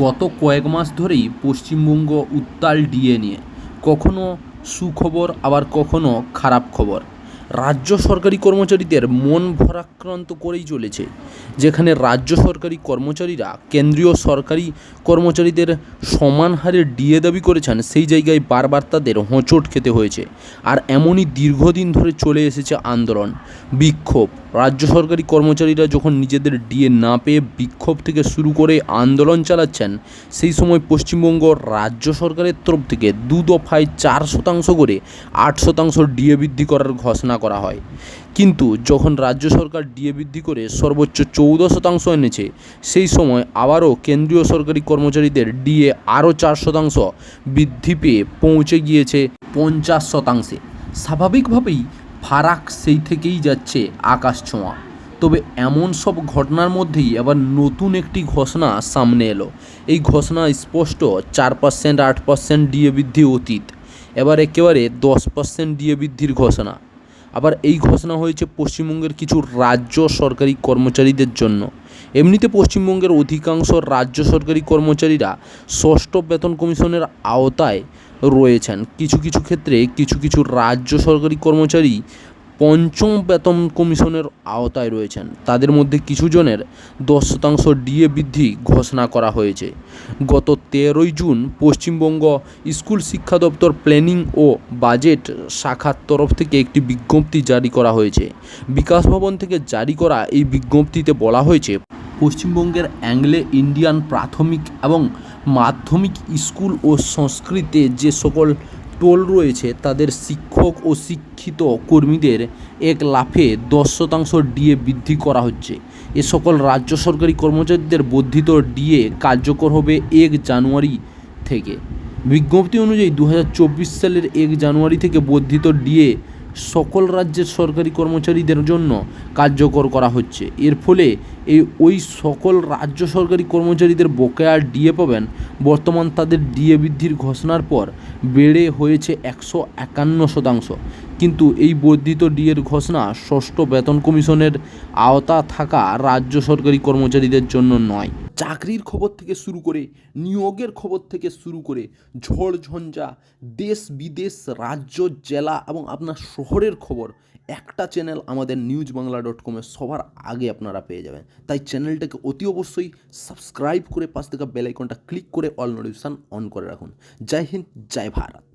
গত কয়েক মাস ধরেই পশ্চিমবঙ্গ উত্তাল ডিএ নিয়ে, কখনো সুখবর আবার কখনো খারাপ খবর। রাজ্য সরকারি কর্মচারীদের মন ভারাক্রান্ত করেই চলেছে। যেখানে রাজ্য সরকারি কর্মচারীরা কেন্দ্রীয় সরকারি কর্মচারীদের সমান হারে ডিএ দাবি করেছেন, সেই জায়গায় বারবার তাদের হোঁচট খেতে হয়েছে। আর এমনই দীর্ঘদিন ধরে চলে এসেছে আন্দোলন, বিক্ষোভ। রাজ্য সরকারি কর্মচারীরা যখন নিজেদের ডিএ না পেয়ে বিক্ষোভ থেকে শুরু করে আন্দোলন চালাচ্ছেন, সেই সময় পশ্চিমবঙ্গ রাজ্য সরকারের তরফ থেকে 2 দফায় 4% করে 8% ডিএ বৃদ্ধি করার ঘোষণা করা হয়। কিন্তু যখন রাজ্য সরকার ডিএ বৃদ্ধি করে সর্বোচ্চ 14% এনেছে, সেই সময় আবারও কেন্দ্রীয় সরকারি কর্মচারীদের ডিএ আরও 4% বৃদ্ধি পেয়ে পৌঁছে গিয়েছে 50%। স্বাভাবিকভাবেই ফারাক সেই থেকেই যাচ্ছে আকাশ ছোঁয়া। তবে এমন সব ঘটনার মধ্যেই আবার নতুন একটি ঘোষণা সামনে এলো। এই ঘোষণা স্পষ্ট, 4% 8% ডিএ বৃদ্ধি অতীত, এবার একেবারে 10% ডিএ বৃদ্ধির ঘোষণা। আবার এই ঘোষণা হয়েছে পশ্চিমবঙ্গের কিছু রাজ্য সরকারি কর্মচারীদের জন্য। এমনিতে পশ্চিমবঙ্গের অধিকাংশ রাজ্য সরকারি কর্মচারীরা ষষ্ঠ বেতন কমিশনের আওতায় রয়েছেন। কিছু কিছু ক্ষেত্রে কিছু কিছু রাজ্য সরকারি কর্মচারী পঞ্চম বেতন কমিশনের আওতায় রয়েছেন। তাদের মধ্যে কিছু জনের 10% ডিএ বৃদ্ধি ঘোষণা করা হয়েছে। গত 13ই জুন পশ্চিমবঙ্গ স্কুল শিক্ষা দপ্তর প্ল্যানিং ও বাজেট শাখার তরফ থেকে একটি বিজ্ঞপ্তি জারি করা হয়েছে। বিকাশ ভবন থেকে জারি করা এই বিজ্ঞপ্তিতে বলা হয়েছে, পশ্চিমবঙ্গের অ্যাংলো ইন্ডিয়ান প্রাথমিক এবং মাধ্যমিক স্কুল ও সংস্কৃতে যে সকল টোল রয়েছে, তাদের শিক্ষক ও শিক্ষিত কর্মীদের এক লাফে 10% ডিএ বৃদ্ধি করা হচ্ছে। এ সকল রাজ্য সরকারি কর্মচারীদের বর্ধিত ডিএ কার্যকর হবে 1 জানুয়ারি থেকে। বিজ্ঞপ্তি অনুযায়ী 2024 সালের 1 জানুয়ারি থেকে বর্ধিত ডিএ সকল রাজ্যের সরকারি কর্মচারীদের জন্য কার্যকর করা হচ্ছে। এর ফলে ওই সকল রাজ্য সরকারি কর্মচারীদের বকেয়া ডিএ পাবেন। বর্তমান তাদের ডিএ বৃদ্ধির ঘোষণার পর বেড়ে হয়েছে 151%। কিন্তু এই বর্ধিত ডিএর ঘোষণা ষষ্ঠ বেতন কমিশনের আওতা থাকা রাজ্য সরকারি কর্মচারীদের জন্য নয়। চাকরির খবর থেকে শুরু করে নিয়োগের খবর থেকে শুরু করে ঝড় ঝঞ্ঝা, দেশ বিদেশ, রাজ্য, জেলা এবং আপনার শহরের খবর একটা চ্যানেল আমাদের newsbangla.com-এ সবার আগে আপনারা পেয়ে যাবেন। তাই চ্যানেলটাকে অতি অবশ্যই সাবস্ক্রাইব করে পাশ থেকে বেল আইকনটা ক্লিক করে অল নোটিফিকেশন অন করে রাখুন। জয় হিন্দ, জয় ভারত।